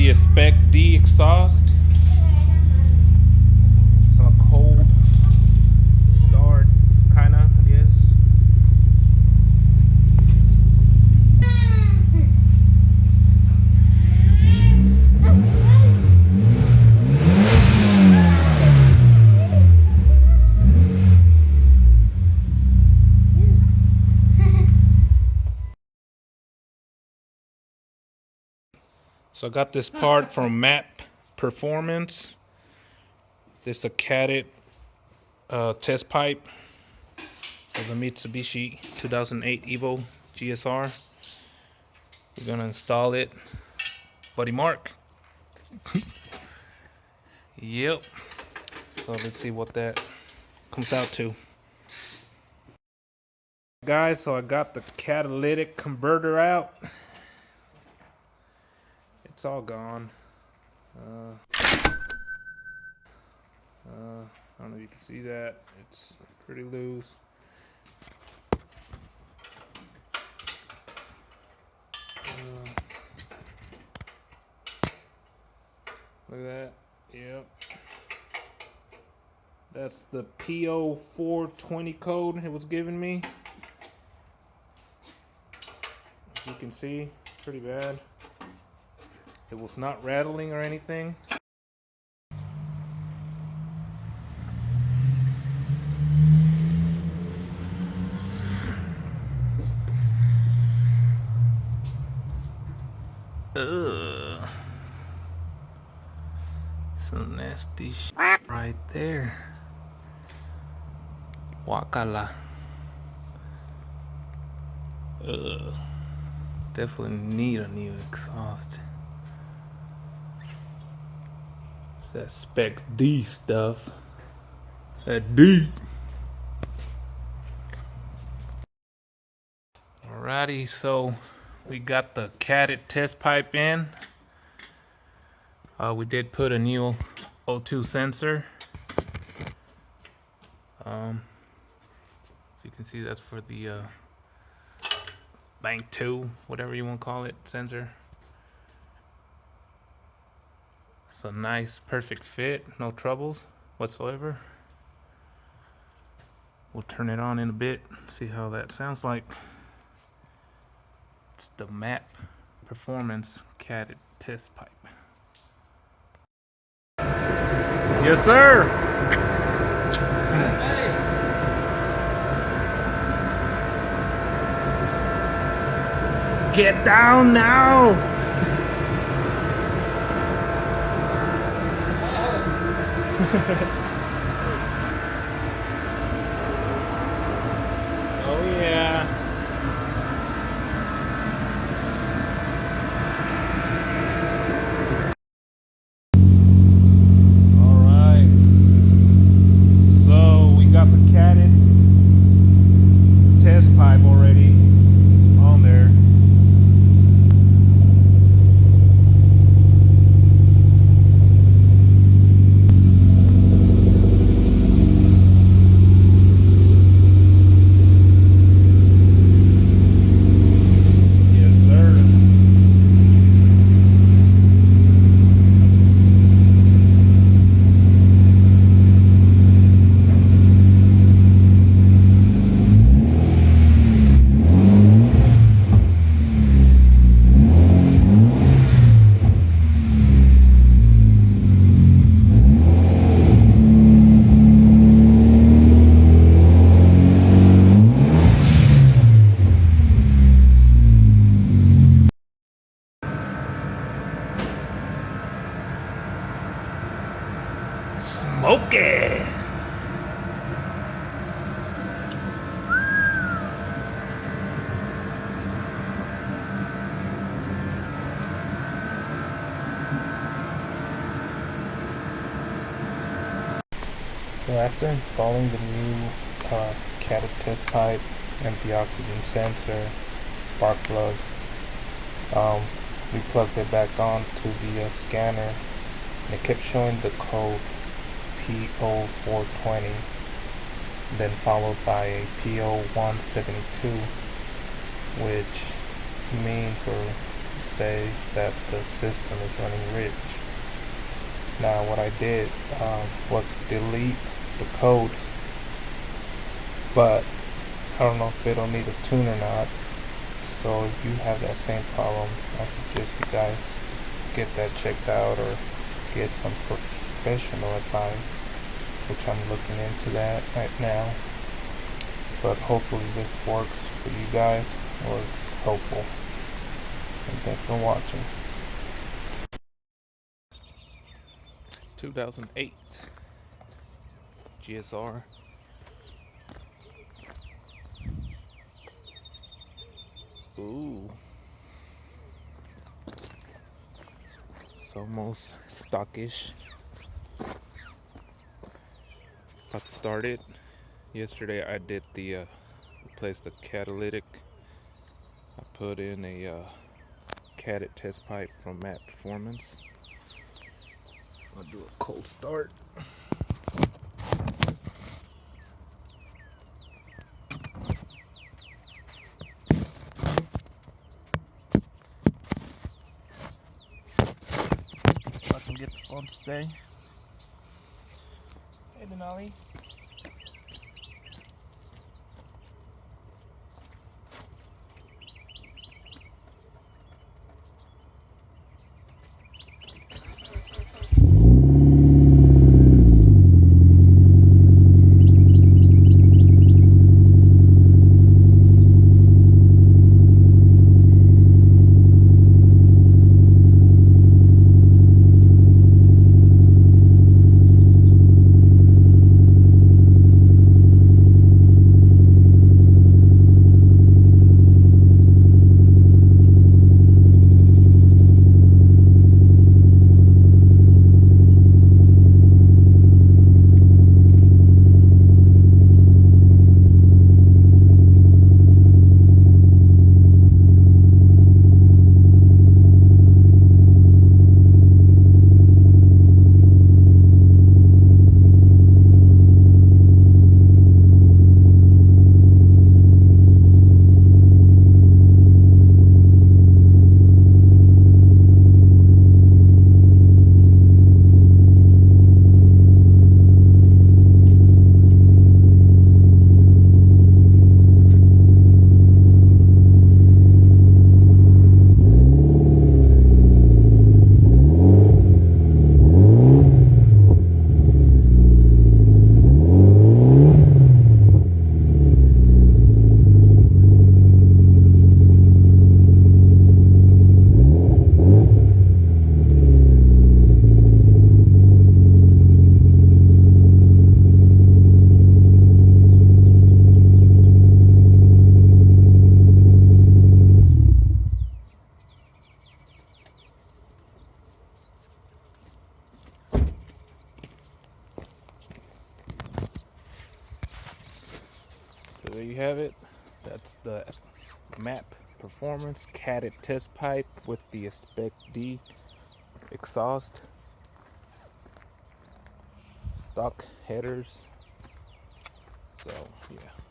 be a Spec D exhaust. It's a cold start, kinda, I guess. So I got this part from MAPerformance. This is a catted test pipe for the Mitsubishi 2008 Evo GSR. We're gonna install it. Buddy Mark. Yep. So let's see what that comes out to. Guys, so I got the catalytic converter out. It's all gone. I don't know if you can see that. It's pretty loose. Look at that. Yep. That's the P0420 code it was giving me. As you can see, it's pretty bad. It was not rattling or anything. Ugh. Some nasty shit right there. Wakala. Ugh. Definitely need a new exhaust. It's that Spec D stuff. That D. Alrighty, so we got the catted test pipe in. We did put a new O2 sensor. As you can see, that's for the bank 2, whatever you want to call it, sensor. It's a nice, perfect fit, no troubles whatsoever. We'll turn it on in a bit, see how that sounds like. It's the MAPerformance catted test pipe. Yes, sir. Get down now. Oh yeah. Pipe already on there. Yes, sir. Smoky. So after installing the new catted test pipe, empty oxygen sensor, spark plugs, we plugged it back on to the scanner, and it kept showing the code P0420, then followed by a P0172, which means or says that the system is running rich. Now what I did was delete the codes, but I don't know if it'll need a tune or not. So if you have that same problem, I suggest you guys get that checked out or get some professional advice, which I'm looking into that right now. But hopefully this works for you guys, or it's helpful. And thanks for watching. 2008 GSR. Ooh, it's almost stockish. About to start it. Yesterday I did the replaced the catalytic. I put in a catted test pipe from MAPerformance. I'll do a cold start. If I can get the phone to stay. Hey Denali. So there you have it. That's the MAPerformance catted test pipe with the Spec D exhaust, stock headers. So yeah.